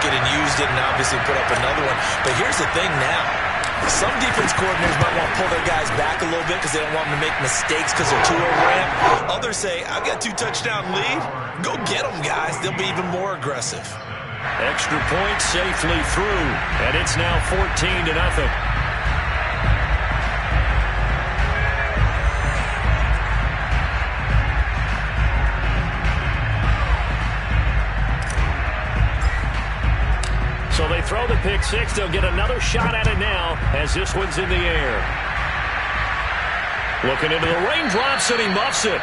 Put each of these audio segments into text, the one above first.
it and used it and obviously put up another one. But here's the thing now. Some defense coordinators might want to pull their guys back a little bit because they don't want them to make mistakes because they're too overramped. Others say, I've got 2-touchdown lead. Go get them, guys. They'll be even more aggressive. Extra point safely through, and it's now 14-0. So they throw the pick six. They'll get another shot at it now as this one's in the air. Looking into the raindrops, and he muffs it.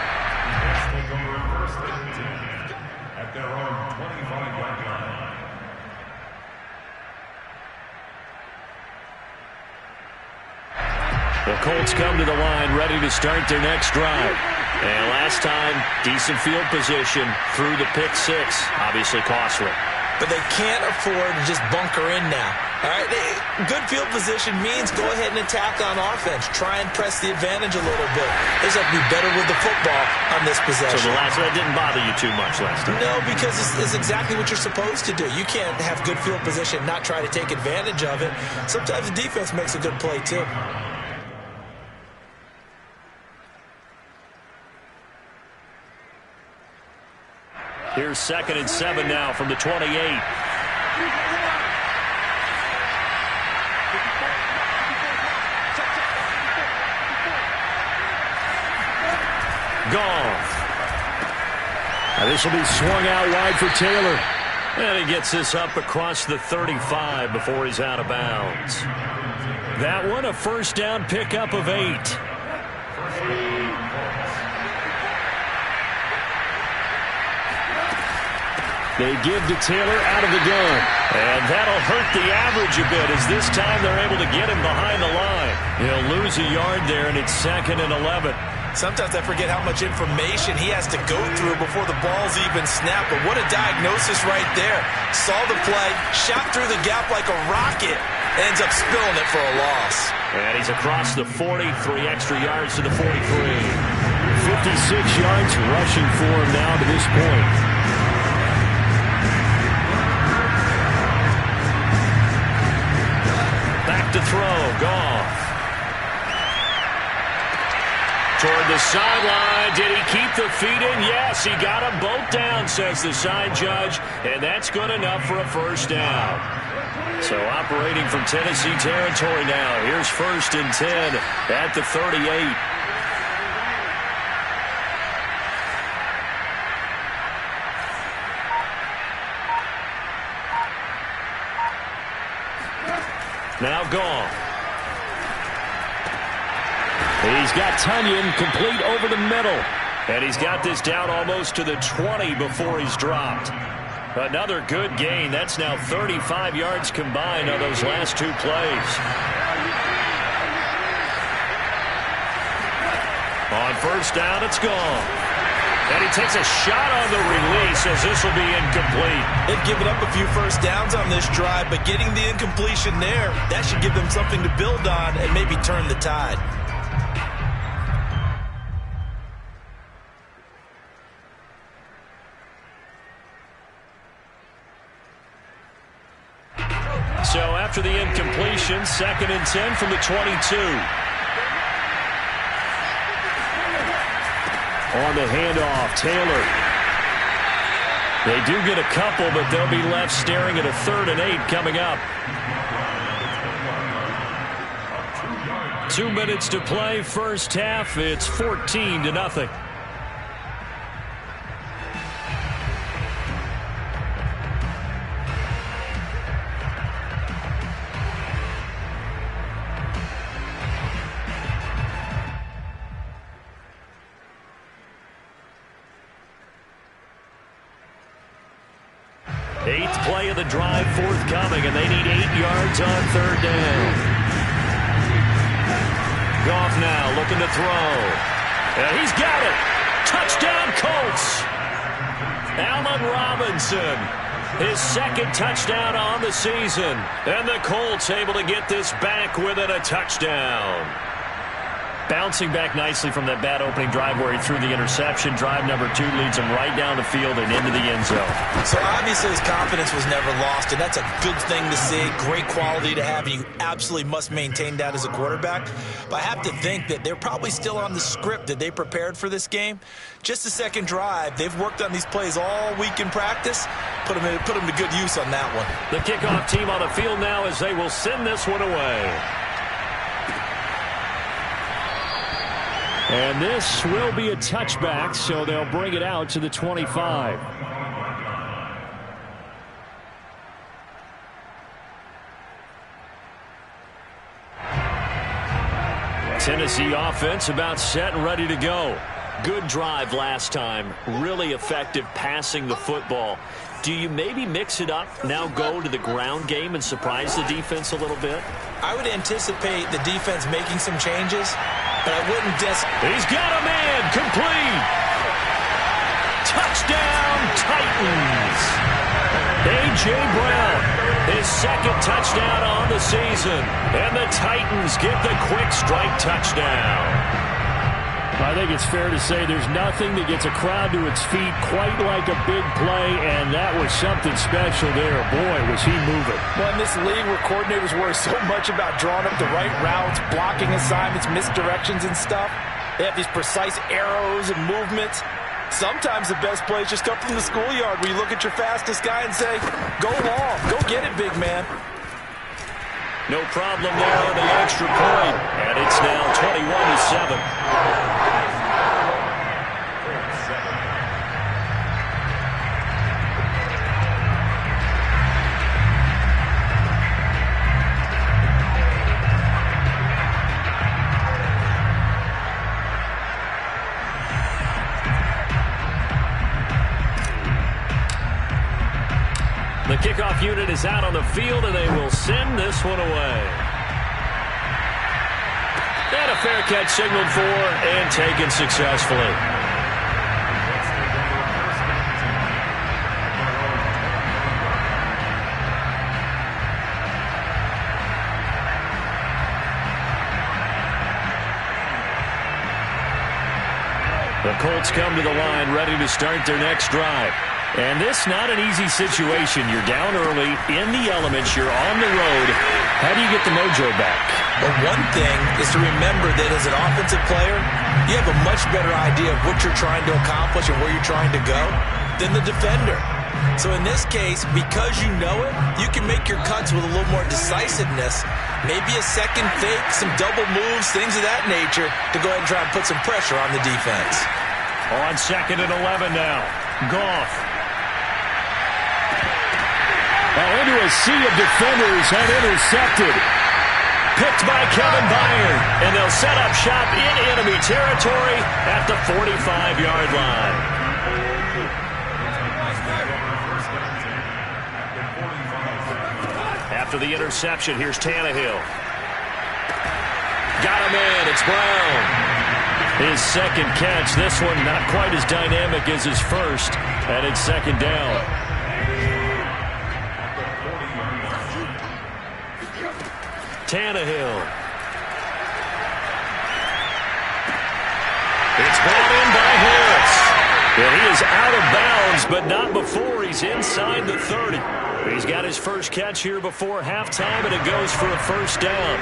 The Colts come to the line ready to start their next drive. And last time, decent field position through the pick six. Obviously costly. But they can't afford to just bunker in now. All right, good field position means go ahead and attack on offense. Try and press the advantage a little bit. They just have to be better with the football on this possession. So that didn't bother you too much last time? No, because it's exactly what you're supposed to do. You can't have good field position and not try to take advantage of it. Sometimes the defense makes a good play too. Here's 2nd and 7 now from the 28. Goff. Now this will be swung out wide for Taylor. And he gets this up across the 35 before he's out of bounds. That one a first down pickup of 8. They give to Taylor out of the gun. And that'll hurt the average a bit as this time they're able to get him behind the line. He'll lose a yard there, and it's 2nd and 11. Sometimes I forget how much information he has to go through before the ball's even snapped. But what a diagnosis right there. Saw the play, shot through the gap like a rocket, ends up spilling it for a loss. And he's across the 40, 3 extra yards to the 43. 56 yards rushing for him now to this point. To throw, Goff. Toward the sideline. Did he keep the feet in? Yes, he got them both down, says the side judge. And that's good enough for a first down. So operating from Tennessee territory now. Here's 1st and 10 at the 38. Now Goff. He's got Tonyan complete over the middle. And he's got this down almost to the 20 before he's dropped. Another good gain. That's now 35 yards combined on those last 2 plays. On first down, it's Goff. And he takes a shot on the release as this will be incomplete. They've given up a few first downs on this drive, but getting the incompletion there, that should give them something to build on and maybe turn the tide. So after the incompletion, 2nd and 10 from the 22. On the handoff, Taylor. They do get a couple, but they'll be left staring at a 3rd and 8 coming up. 2 minutes to play, first half. It's 14-0. Eighth play of the drive forthcoming, and they need 8 yards on 3rd down. Goff now looking to throw. And he's got it. Touchdown, Colts. Allen Robinson, his 2nd touchdown on the season. And the Colts able to get this back within a touchdown. Bouncing back nicely from that bad opening drive where he threw the interception. Drive number 2 leads him right down the field and into the end zone. So obviously his confidence was never lost, and that's a good thing to see. Great quality to have, and you absolutely must maintain that as a quarterback. But I have to think that they're probably still on the script that they prepared for this game. Just the second drive, they've worked on these plays all week in practice. Put them to good use on that one. The kickoff team on the field now as they will send this one away. And this will be a touchback, so they'll bring it out to the 25. Tennessee offense about set and ready to go. Good drive last time. Really effective passing the football. Do you maybe mix it up, now go to the ground game and surprise the defense a little bit? I would anticipate the defense making some changes, but I wouldn't guess. He's got a man, complete. Touchdown, Titans. A.J. Brown, his second touchdown on the season. And the Titans get the quick strike touchdown. I think it's fair to say there's nothing that gets a crowd to its feet quite like a big play, and that was something special there. Boy, was he moving. Well, in this league where coordinators worry so much about drawing up the right routes, blocking assignments, misdirections and stuff, they have these precise arrows and movements. Sometimes the best plays just come from the schoolyard where you look at your fastest guy and say, go long, go get it, big man. No problem there on the extra point, and it's now 21-7. The kickoff unit is out on the field, and they will send this one away. And a fair catch signaled for and taken successfully. The Colts come to the line ready to start their next drive. And this not an easy situation. You're down early, in the elements, you're on the road. How do you get the mojo back? Well, one thing is to remember that as an offensive player, you have a much better idea of what you're trying to accomplish and where you're trying to go than the defender. So in this case, because you know it, you can make your cuts with a little more decisiveness. Maybe a second fake, some double moves, things of that nature to go ahead and try and put some pressure on the defense. On 2nd and 11 now. Goff. Into a sea of defenders and intercepted. Picked by Kevin Byard. And they'll set up shop in enemy territory at the 45-yard line. After the interception, here's Tannehill. Got a man, it's Brown. His second catch, this one not quite as dynamic as his first, and it's second down. Tannehill. It's brought in by Harris. And he is out of bounds, but not before he's inside the 30. He's got his first catch here before halftime, and it goes for a first down.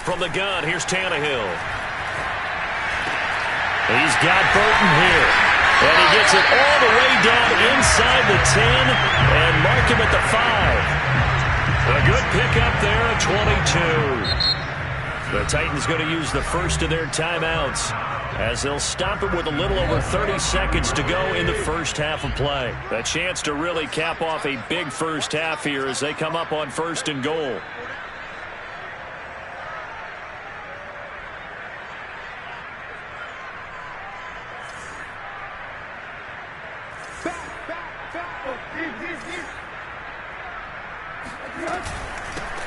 From the gun, here's Tannehill. He's got Burton here. And he gets it all the way down inside the 10 and mark him at the 5. A good pickup there at 22. The Titans going to use the first of their timeouts as they'll stop it with a little over 30 seconds to go in the first half of play. A chance to really cap off a big first half here as they come up on 1st and goal.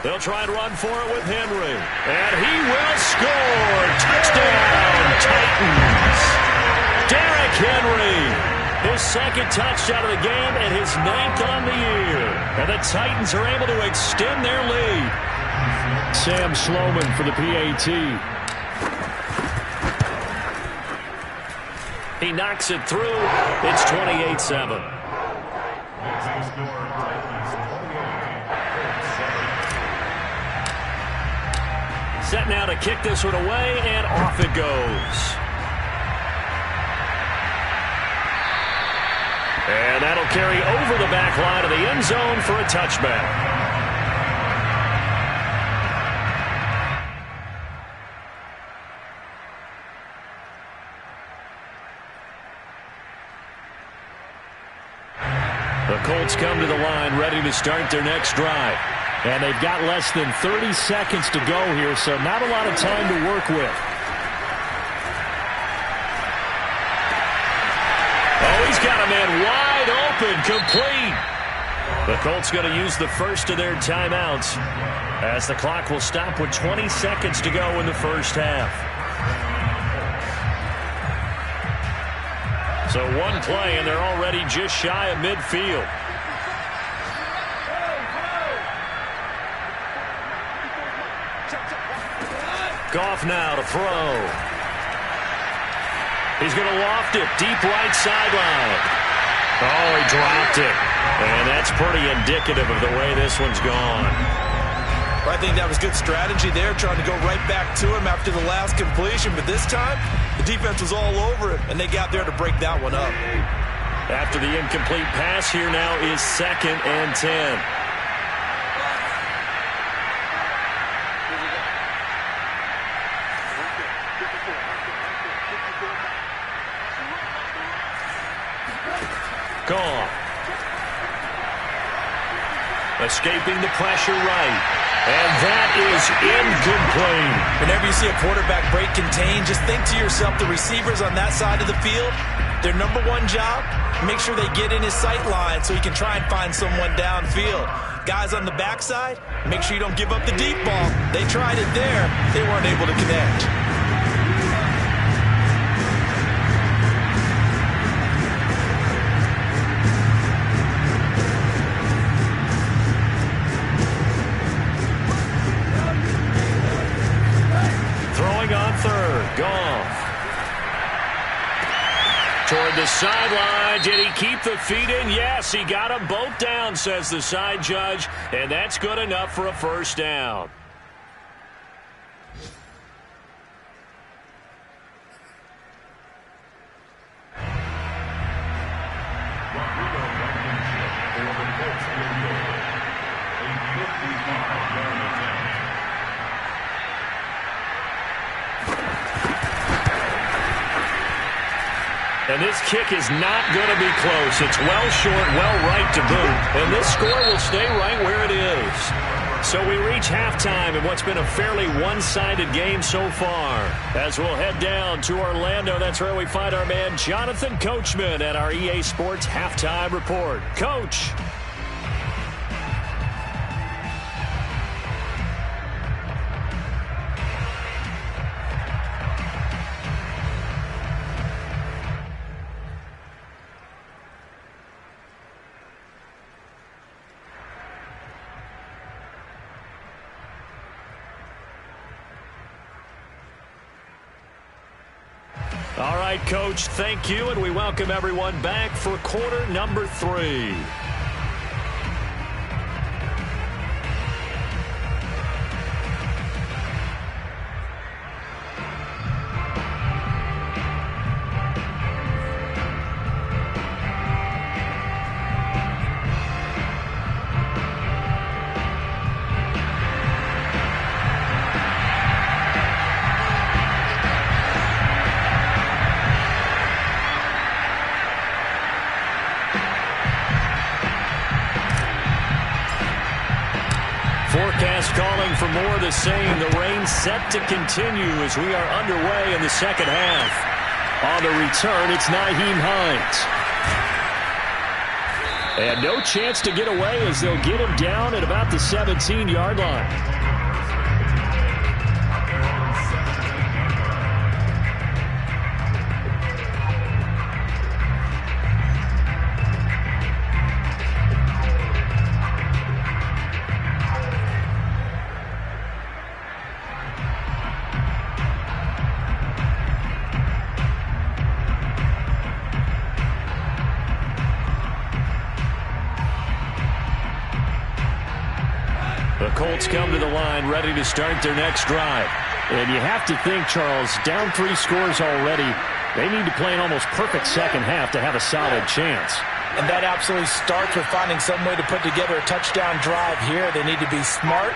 They'll try and run for it with Henry. And he will score. Touchdown, Titans. Derrick Henry. His second touchdown of the game and his 9th on the year. And the Titans are able to extend their lead. Sam Sloman for the PAT. He knocks it through. It's 28-7. Set now to kick this one away, and off it goes. And that'll carry over the back line of the end zone for a touchback. The Colts come to the line ready to start their next drive. And they've got less than 30 seconds to go here, so not a lot of time to work with. Oh, he's got a man wide open, complete. The Colts going to use the first of their timeouts as the clock will stop with 20 seconds to go in the first half. So one play, and they're already just shy of midfield. Goff now to throw. He's going to loft it deep right sideline. Oh, he dropped it. And that's pretty indicative of the way this one's gone. I think that was good strategy there, trying to go right back to him after the last completion. But this time, the defense was all over him, and they got there to break that one up. After the incomplete pass, here now is 2nd and 10. Gone. Escaping the pressure right. And that is incomplete. Whenever you see a quarterback break contain, just think to yourself, the receivers on that side of the field, their number one job, make sure they get in his sight line so he can try and find someone downfield. Guys on the backside, make sure you don't give up the deep ball. They tried it there. They weren't able to connect. On third, Goff. Toward the sideline. Did he keep the feet in? Yes, he got them both down, says the side judge, and that's good enough for a first down. And this kick is not going to be close. It's well short, well right to boot. And this score will stay right where it is. So we reach halftime in what's been a fairly one-sided game so far. As we'll head down to Orlando, that's where we find our man Jonathan Coachman at our EA Sports Halftime Report. Coach. All right, Coach, thank you, and we welcome everyone back for quarter number 3. Forecast calling for more of the same. The rain set to continue as we are underway in the second half. On the return, it's Nyheim Hines. And no chance to get away as they'll get him down at about the 17-yard line. Colts come to the line ready to start their next drive. And you have to think, Charles, down 3 scores already. They need to play an almost perfect second half to have a solid chance. And that absolutely starts with finding some way to put together a touchdown drive here. They need to be smart,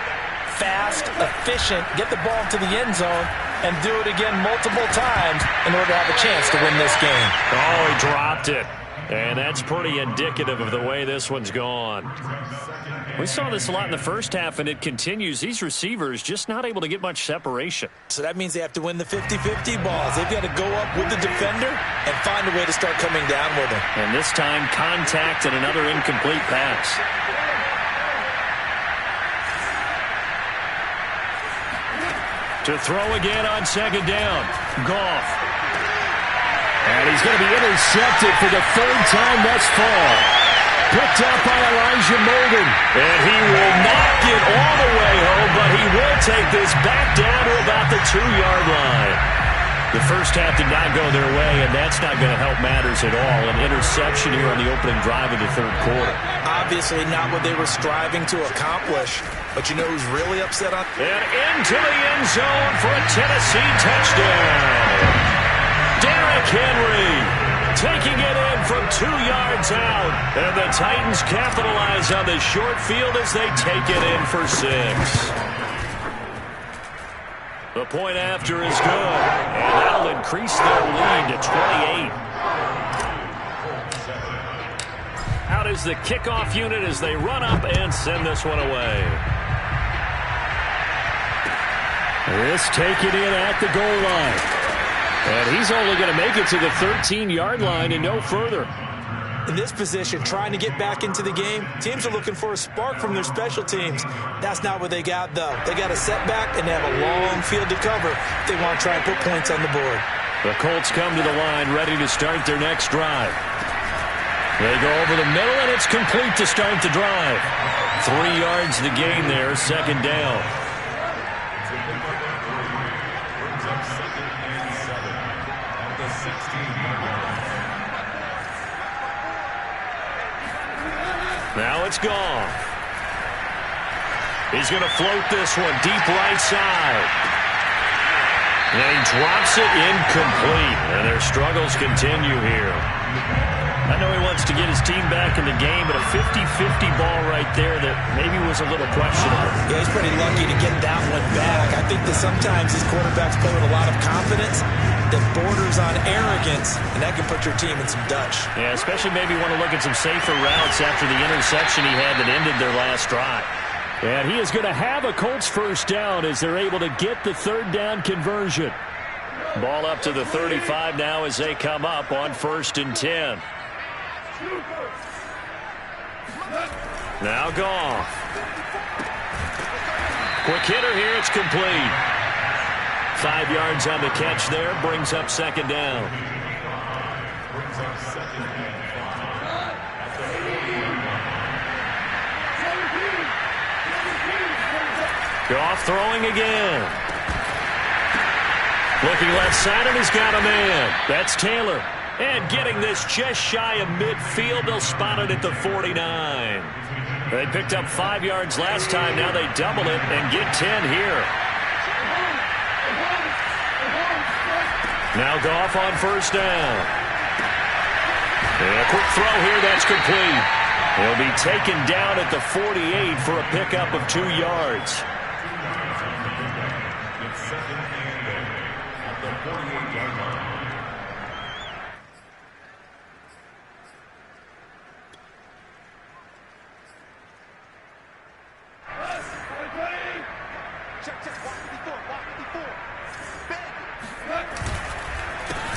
fast, efficient, get the ball to the end zone, and do it again multiple times in order to have a chance to win this game. Oh, he dropped it. And that's pretty indicative of the way this one's gone. We saw this a lot in the first half, and it continues. These receivers just not able to get much separation. So that means they have to win the 50-50 balls. They've got to go up with the defender and find a way to start coming down with him. And this time, contact and another incomplete pass. To throw again on second down. Goff. And he's going to be intercepted for the 3rd time thus far. Picked up by Elijah Molden. And he will not get all the way home, but he will take this back down to about the 2-yard line. The first half did not go their way, and that's not going to help matters at all. An interception here on the opening drive of the 3rd quarter. Obviously not what they were striving to accomplish. But you know who's really upset on? And into the end zone for a Tennessee touchdown. Derrick Henry taking it in from 2 yards out. And the Titans capitalize on the short field as they take it in for 6. The point after is good. And that'll increase their lead to 28. Out is the kickoff unit as they run up and send this one away. This taken in at the goal line. And he's only going to make it to the 13-yard line and no further. In this position, trying to get back into the game, teams are looking for a spark from their special teams. That's not what they got, though. They got a setback, and they have a long field to cover if they want to try and put points on the board. The Colts come to the line ready to start their next drive. They go over the middle, and it's complete to start the drive. 3 yards to gain there, second down. Now it's gone. He's going to float this one deep right side. And he drops it incomplete. And their struggles continue here. I know he wants to get his team back in the game, but a 50-50 ball right there that maybe was a little questionable. Yeah, he's pretty lucky to get that one back. I think that sometimes these quarterbacks play with a lot of confidence that borders on arrogance, and that can put your team in some Dutch. Yeah, especially maybe want to look at some safer routes after the interception he had that ended their last drive. And he is going to have a Colts first down as they're able to get the 3rd down conversion. Ball up to the 35 now as they come up on 1st and 10. Now Goff. Quick hitter here, it's complete. 5 yards on the catch there, brings up second down. Goff throwing again. Looking left side, and he's got a man. That's Taylor. And getting this just shy of midfield, they'll spot it at the 49. They picked up 5 yards last time. Now they double it and get 10 here. Now Goff on first down. And a quick throw here, that's complete. He'll be taken down at the 48 for a pickup of 2 yards.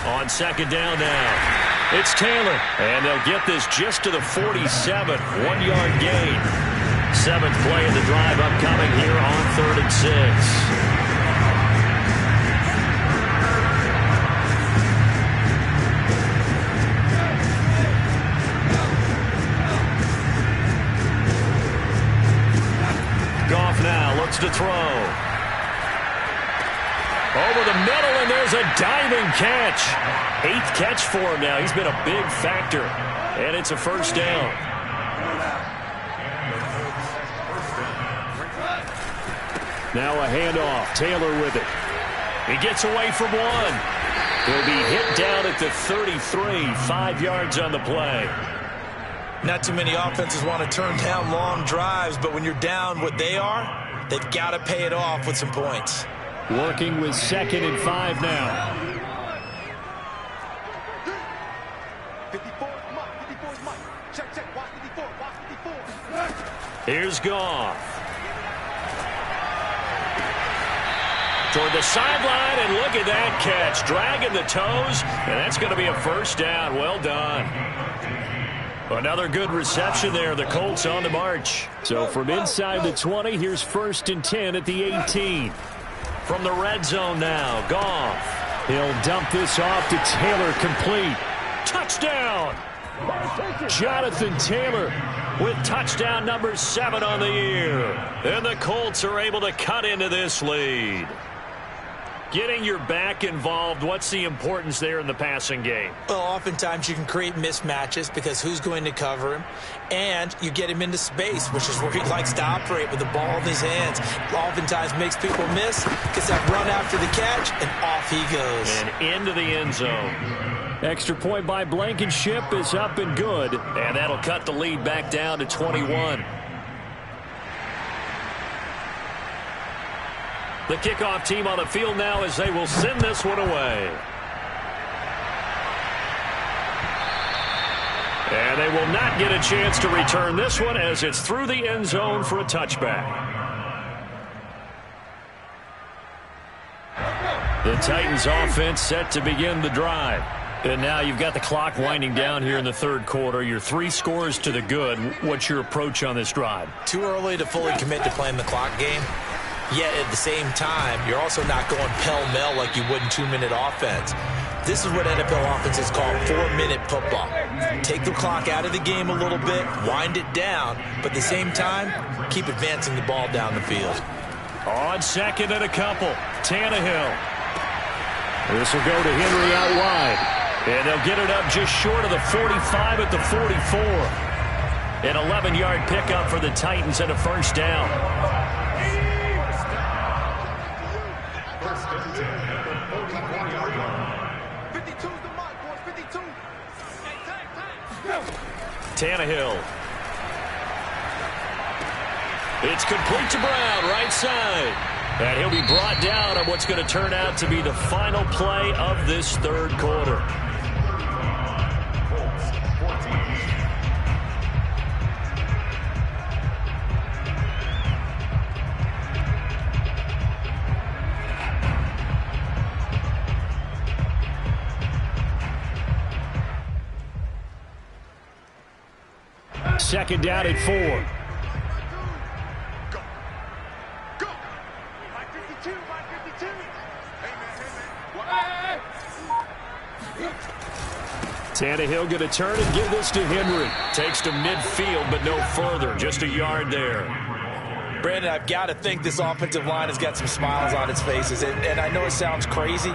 On second down now, it's Taylor, and they'll get this just to the 47, 1-yard gain. 7th play of the drive upcoming here on 3rd and 6. Goff now looks to throw. Over the middle, and there's a diving catch. 8th catch for him now. He's been a big factor, and it's a first down. Now a handoff. Taylor with it. He gets away from one. He'll be hit down at the 33. 5 yards on the play. Not too many offenses want to turn down long drives, but when you're down what they are, they've got to pay it off with some points. Working with 2nd and 5 now. 54, check, watch 54. Here's Goff. Toward the sideline, and look at that catch. Dragging the toes, and that's going to be a first down. Well done. Another good reception there. The Colts on the march. So from inside the 20, here's 1st and 10 at the 18. From the red zone now, Goff. He'll dump this off to Taylor, complete. Touchdown! Jonathan Taylor with touchdown number 7 on the year. And the Colts are able to cut into this lead. Getting your back involved, what's the importance there in the passing game? Well, oftentimes you can create mismatches because who's going to cover him? And you get him into space, which is where he likes to operate with the ball in his hands. Oftentimes makes people miss, gets that run after the catch, and off he goes. And into the end zone. Extra point by Blankenship is up and good. And that'll cut the lead back down to 21. The kickoff team on the field now as they will send this one away. And they will not get a chance to return this one as it's through the end zone for a touchback. The Titans offense set to begin the drive. And now you've got the clock winding down here in the third quarter. You're 3 scores to the good. What's your approach on this drive? Too early to fully commit to playing the clock game. Yet at the same time, you're also not going pell-mell like you would in 2-minute offense. This is what NFL offenses call 4-minute football. Take the clock out of the game a little bit, wind it down, but at the same time, keep advancing the ball down the field. On 2nd and a couple, Tannehill. This will go to Henry out wide. And they'll get it up just short of the 45 at the 44. An 11-yard pickup for the Titans and a first down. Tannehill. It's complete to Brown, right side. And he'll be brought down on what's going to turn out to be the final play of this third quarter. Second down at 4. Tannehill going to turn and give this to Henry. Takes to midfield, but no further. Just a yard there. Brandon, I've got to think this offensive line has got some smiles on its faces. And I know it sounds crazy,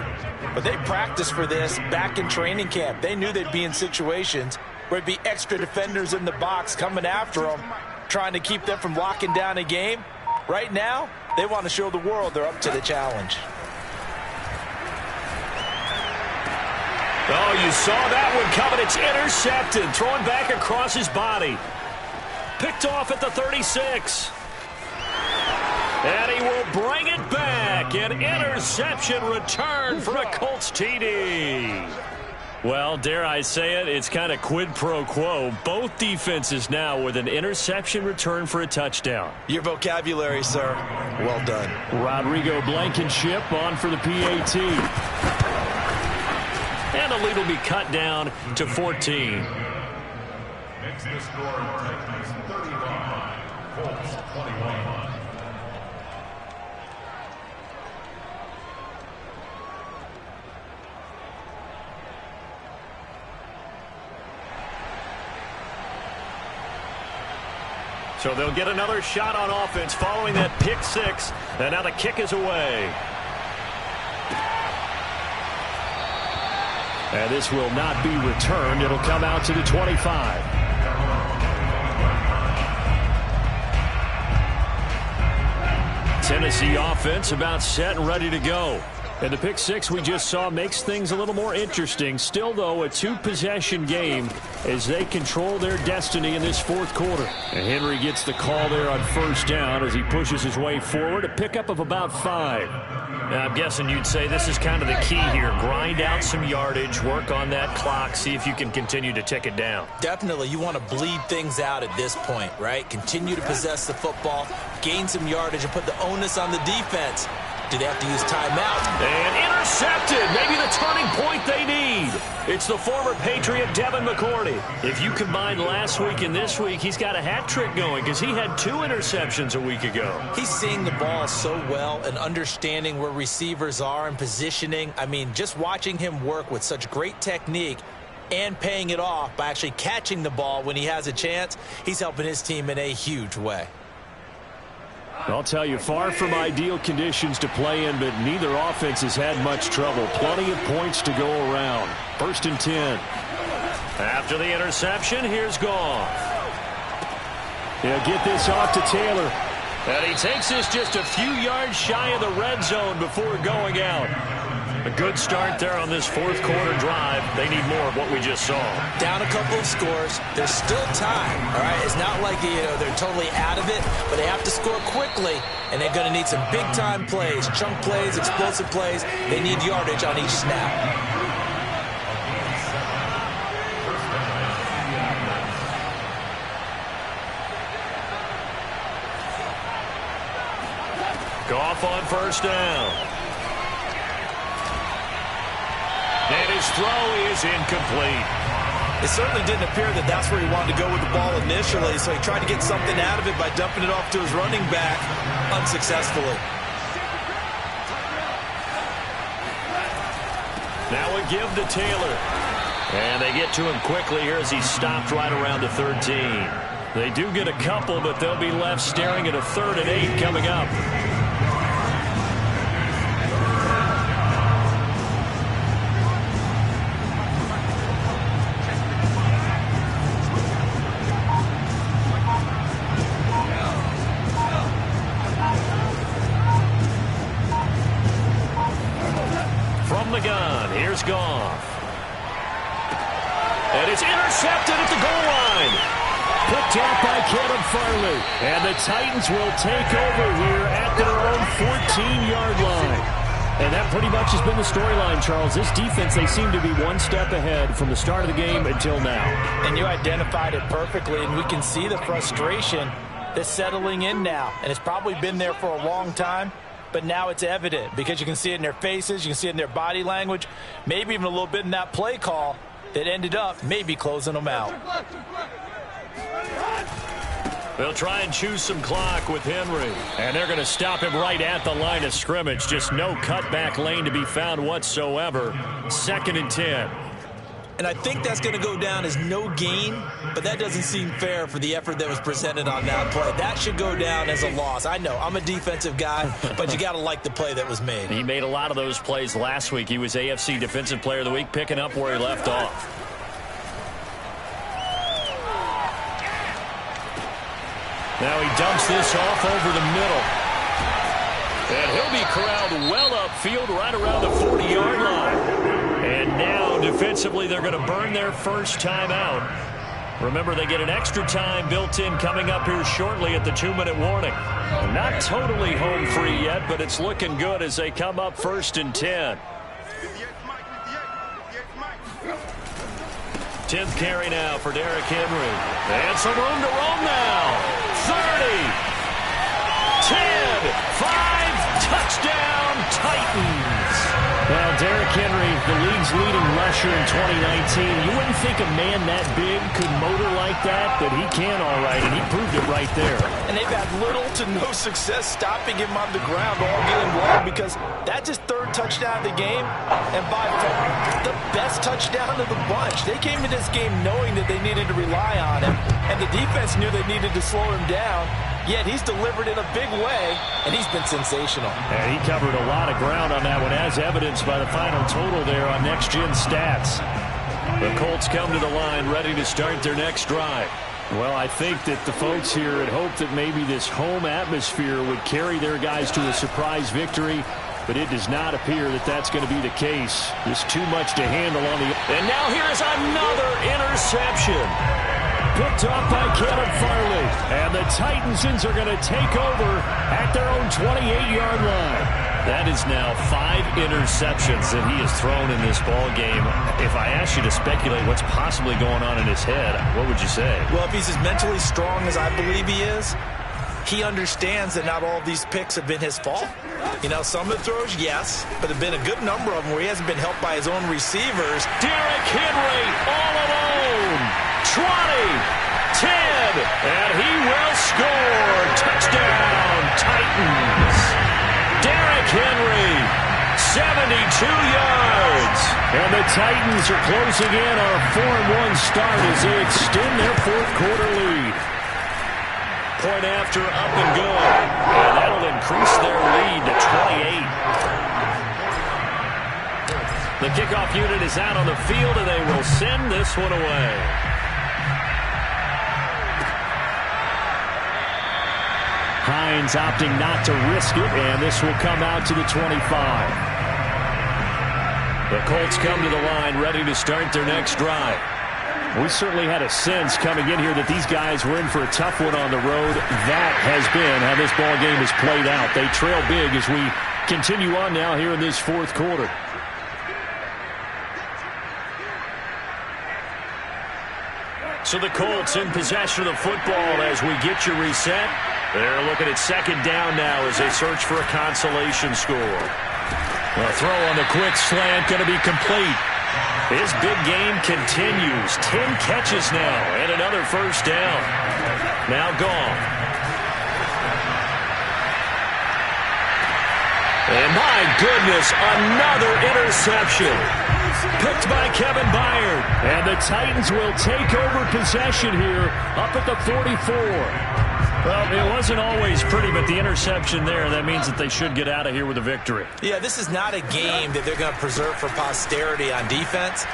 but they practiced for this back in training camp. They knew they'd be in situations where it'd be extra defenders in the box coming after them, trying to keep them from locking down a game. Right now, they want to show the world they're up to the challenge. Oh, you saw that one coming. It's intercepted. Thrown back across his body. Picked off at the 36. And he will bring it back. An interception return for a Colts TD. Well, dare I say it, it's kind of quid pro quo. Both defenses now with an interception return for a touchdown. Your vocabulary, sir. Well done. Rodrigo Blankenship on for the PAT. And the lead will be cut down to 14. Makes the score Titans 31, Colts 21. So they'll get another shot on offense following that pick 6. And now the kick is away. And this will not be returned. It'll come out to the 25. Tennessee offense about set and ready to go. And the pick six we just saw makes things a little more interesting. Still, though, a two-possession game as they control their destiny in this fourth quarter. And Henry gets the call there on first down as he pushes his way forward. A pickup of about 5. Now, I'm guessing you'd say this is kind of the key here. Grind out some yardage, work on that clock, see if you can continue to tick it down. Definitely, you want to bleed things out at this point, right? Continue to possess the football, gain some yardage, and put the onus on the defense. Do they have to use timeout? And intercepted. Maybe the turning point they need. It's the former Patriot Devin McCourty. If you combine last week and this week, he's got a hat trick going because he had 2 interceptions a week ago. He's seeing the ball so well and understanding where receivers are and positioning. I mean, just watching him work with such great technique and paying it off by actually catching the ball when he has a chance, he's helping his team in a huge way. I'll tell you, far from ideal conditions to play in, but neither offense has had much trouble. Plenty of points to go around. 1st and 10. After the interception, here's Goff. He'll get this off to Taylor. And he takes this just a few yards shy of the red zone before going out. A good start there on this fourth quarter drive. They need more of what we just saw. Down a couple of scores. There's still time, all right? It's not like, they're totally out of it, but they have to score quickly, and they're going to need some big-time plays, chunk plays, explosive plays. They need yardage on each snap. Goff on first down. And his throw is incomplete. It certainly didn't appear that that's where he wanted to go with the ball initially, so he tried to get something out of it by dumping it off to his running back unsuccessfully. Now a give to Taylor. And they get to him quickly here as he stopped right around the 13. They do get a couple, but they'll be left staring at a 3rd and 8 coming up. Here's Goff. And it's intercepted at the goal line. Picked off by Caleb Farley. And the Titans will take over here at their own 14-yard line. And that pretty much has been the storyline, Charles. This defense, they seem to be one step ahead from the start of the game until now. And you identified it perfectly, and we can see the frustration that's settling in now. And it's probably been there for a long time. But now it's evident because you can see it in their faces, you can see it in their body language, maybe even a little bit in that play call that ended up maybe closing them out. They'll try and choose some clock with Henry. And they're going to stop him right at the line of scrimmage. Just no cutback lane to be found whatsoever. 2nd and 10. And I think that's going to go down as no gain, but that doesn't seem fair for the effort that was presented on that play. That should go down as a loss. I know, I'm a defensive guy, but you got to like the play that was made. He made a lot of those plays last week. He was AFC Defensive Player of the Week, picking up where he left off. Now he dumps this off over the middle. And he'll be corralled well upfield right around the 40-yard line. And now, defensively, they're going to burn their first time out. Remember, they get an extra time built in coming up here shortly at the 2-minute warning. Not totally home free yet, but it's looking good as they come up 1st and 10. 10th carry now for Derrick Henry. And some room to roam now. 30, 10, 5, touchdown, Titans. Well, Derrick Henry, the league's leading rusher in 2019. You wouldn't think a man that big could motor like that, but he can all right, and he proved it right there. And they've had little to no success stopping him on the ground all game long because that's his 3rd touchdown of the game, and by far the best touchdown of the bunch. They came to this game knowing that they needed to rely on him, and the defense knew they needed to slow him down. Yet he's delivered in a big way, and he's been sensational. And he covered a lot of ground on that one, as evidenced by the final total there on Next Gen Stats. The Colts come to the line ready to start their next drive. Well, I think that the folks here had hoped that maybe this home atmosphere would carry their guys to a surprise victory, but it does not appear that that's going to be the case. Just too much to handle on the... And now here's another interception. Picked off by Caleb Farley. And the Titansons are going to take over at their own 28-yard line. That is now 5 interceptions that he has thrown in this ball game. If I asked you to speculate what's possibly going on in his head, what would you say? Well, if he's as mentally strong as I believe he is, he understands that not all of these picks have been his fault. You know, some of the throws, yes, but there have been a good number of them where he hasn't been helped by his own receivers. Derrick Henry all alone. 20, 10, and he will score. Touchdown, Titans. Derrick Henry, 72 yards. And the Titans are closing in on a 4-1 start as they extend their fourth quarter lead. Point after, up and good. And that'll increase their lead to 28. The kickoff unit is out on the field, and they will send this one away. Hines opting not to risk it, and this will come out to the 25. The Colts come to the line, ready to start their next drive. We certainly had a sense coming in here that these guys were in for a tough one on the road. That has been how this ball game has played out. They trail big as we continue on now here in this fourth quarter. So the Colts in possession of the football as we get you reset. They're looking at second down now as they search for a consolation score. The throw on the quick slant going to be complete. His big game continues. 10 catches now and another first down. Now gone. And my goodness, another interception. Picked by Kevin Byard. And the Titans will take over possession here up at the 44. Well, it wasn't always pretty, but the interception there, that means that they should get out of here with a victory. Yeah, this is not a game that they're going to preserve for posterity on defense,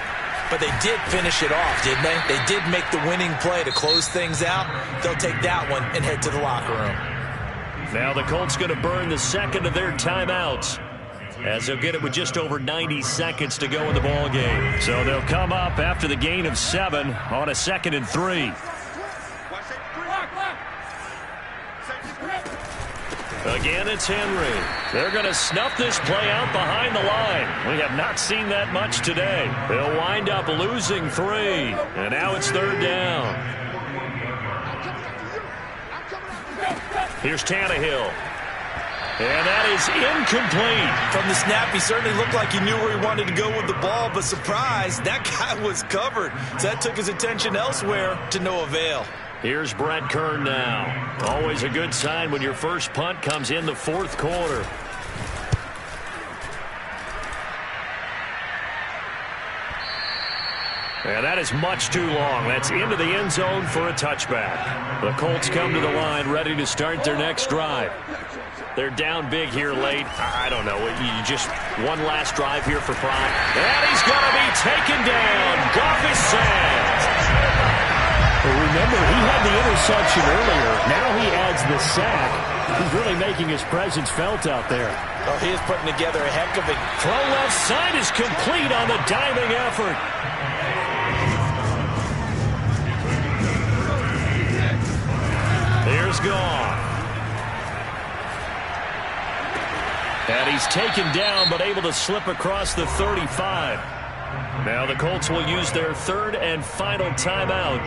but they did finish it off, didn't they? They did make the winning play to close things out. They'll take that one and head to the locker room. Now the Colts going to burn the second of their timeouts, as they'll get it with just over 90 seconds to go in the ball game. So they'll come up after the gain of 7 on a 2nd and 3. Again, it's Henry. They're going to snuff this play out behind the line. We have not seen that much today. They'll wind up losing 3. And now it's 3rd down. Here's Tannehill. And that is incomplete. From the snap, he certainly looked like he knew where he wanted to go with the ball, but surprise, that guy was covered. So that took his attention elsewhere to no avail. Here's Brett Kern now. Always a good sign when your first punt comes in the fourth quarter. And that is much too long. That's into the end zone for a touchback. The Colts come to the line ready to start their next drive. They're down big here late. I don't know. You just one last drive here for pride. And he's going to be taken down. Goff is sacked. Well, remember, he had the interception earlier. Now he adds the sack. He's really making his presence felt out there. Oh, he is putting together a heck of a... Throw left side is complete on the diving effort. Here's Goff. And he's taken down, but able to slip across the 35. Now the Colts will use their 3rd and final timeout,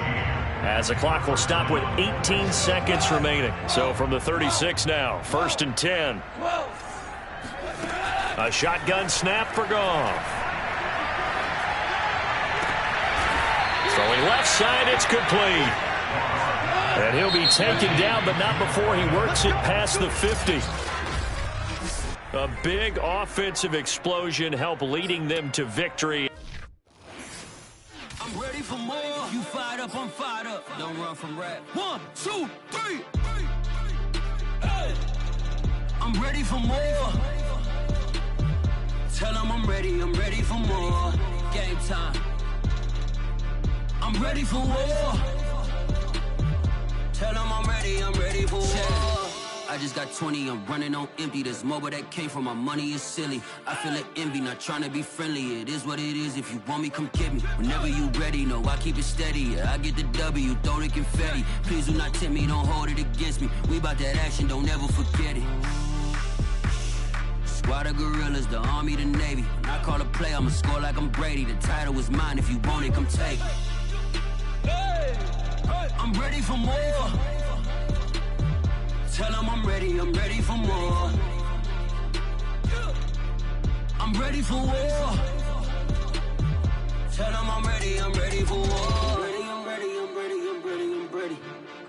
as the clock will stop with 18 seconds remaining. So from the 36 now, 1st and 10. A shotgun snap for Goff. Throwing left side, it's complete. And he'll be taken down, but not before he works it past the 50. A big offensive explosion helped leading them to victory. I'm ready for more. You fired up, I'm fired up. Don't run from rap. 1, 2, 3. Hey. I'm ready for more. Tell them I'm ready for more. Game time. I'm ready for war. ready for war. I just got 20, I'm running on empty. This mobile that came from my money is silly. I feel it envy, not trying to be friendly. It is what it is, if you want me, come get me. Whenever you ready, no, I keep it steady. Yeah, I get the W, throw the confetti. Please do not tempt me, don't hold it against me. We bout that action, don't ever forget it. Squad of gorillas, the army, the navy. When I call a play, I'ma score like I'm Brady. The title is mine, if you want it, come take it. I'm ready for more. Tell them I'm ready for more. I'm ready for war. Tell them I'm ready for war.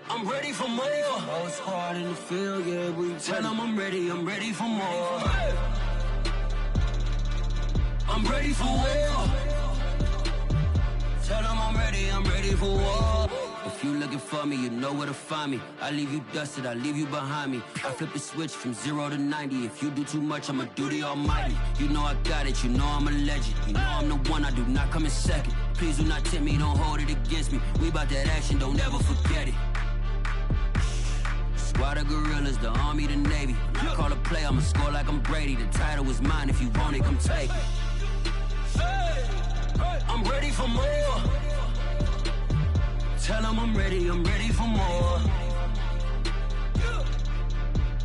I'm ready for more. Oh, it's hard in the field, yeah, we tell them I'm ready for more. I'm ready for war. Tell them I'm ready for war. If you looking for me, you know where to find me. I leave you dusted, I leave you behind me. I flip the switch from 0 to 90. If you do too much, I'ma do the almighty. You know I got it, you know I'm a legend. You know I'm the one, I do not come in second. Please do not tempt me, don't hold it against me. We bout that action, don't ever forget it. Squad of gorillas, the army, the navy. When I call a play, I'ma score like I'm Brady. The title is mine, if you want it, come take it. I'm ready for more. Tell them I'm ready for more.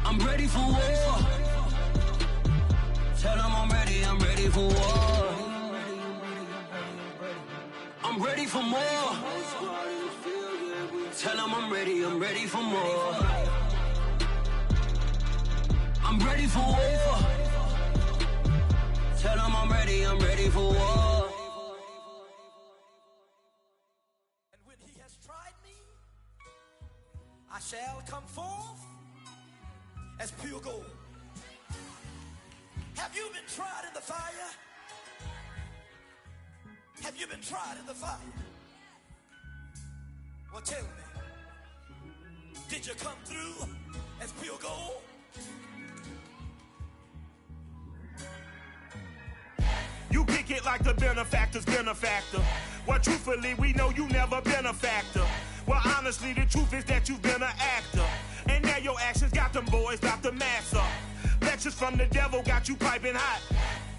I'm ready for war. Tell them I'm ready for war. I'm ready for more. Tell them I'm ready for more. I'm ready for war. Tell them I'm ready for war. And when he has tried me, I shall come forth as pure gold. Have you been tried in the fire? Have you been tried in the fire? Well, tell me, did you come through as pure gold? You kick it like the benefactor's benefactor. Well, truthfully, we know you never been a factor. Well, honestly, the truth is that you've been an actor. And now your actions got them boys about to mass up. Lectures from the devil got you piping hot.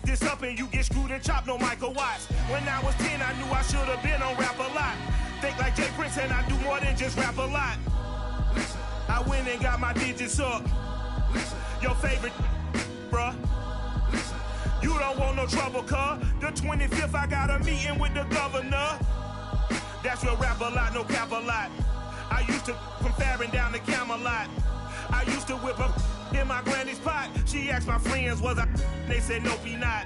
This up and you get screwed and chopped, no Michael Watts. When I was 10, I knew I should have been on Rap a Lot. Think like Jay Prince and I do more than just rap a lot. I went and got my digits up. Your favorite, bruh. You don't want no trouble, cuz. The 25th, I got a meeting with the governor. That's real Rap a Lot, no cap a lot. I used to from Farron down to Camelot. I used to whip up in my granny's pot. She asked my friends, was I? They said, nope, he not.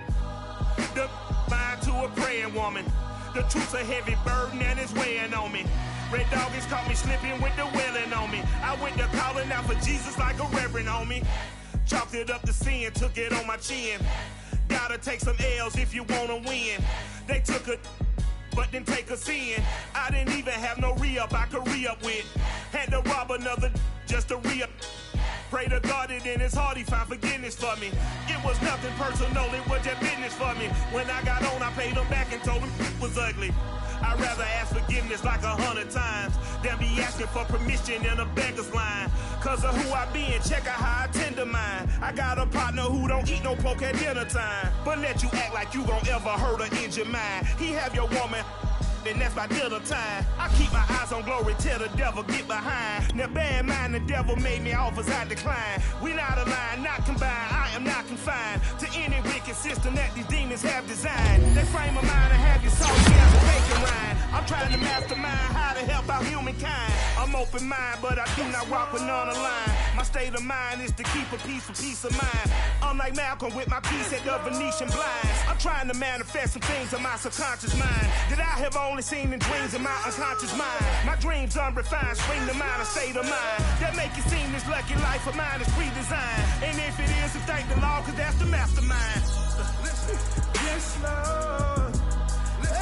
The mind to a praying woman. The truth's a heavy burden and it's weighing on me. Red Doggies caught me slipping with the wailing on me. I went to calling out for Jesus like a reverend on me. Chalked it up to sin, took it on my chin. Gotta take some L's if you wanna win. They took a but didn't take a sin. I didn't even have no re-up I could re-up with. Had to rob another just to re-up. Pray to God that in his heart he found forgiveness for me. It was nothing personal, it was just business for me. When I got on, I paid him back and told him it was ugly. I'd rather ask forgiveness like 100 times than be asking for permission in a beggar's line. Cause of who I be and check out how I tend to mine. I got a partner who don't eat no pork at dinner time, but let you act like you gon' ever hurt or injure mine. He have your woman, and that's by dinner time. I keep my eyes on glory till the devil get behind. Now bear in mind the devil made me offers I decline. We not aligned, not combined, I am not confined to any wicked system that these demons have designed. They frame of mind and have you salty as a bacon rind. I'm trying to mastermind how to help out humankind. I'm open mind, but I do not rock with none aligned. My state of mind is to keep a peace for peace of mind. Unlike Malcolm with my piece at the Venetian blinds. I'm trying to manifest some things in my subconscious mind that I have only seen in dreams in my unconscious mind. My dreams unrefined, spring to mind, a state of mind that make it seem this lucky life of mine is pre-designed. And if it is, then thank the Lord, cause that's the mastermind. Yes, Lord.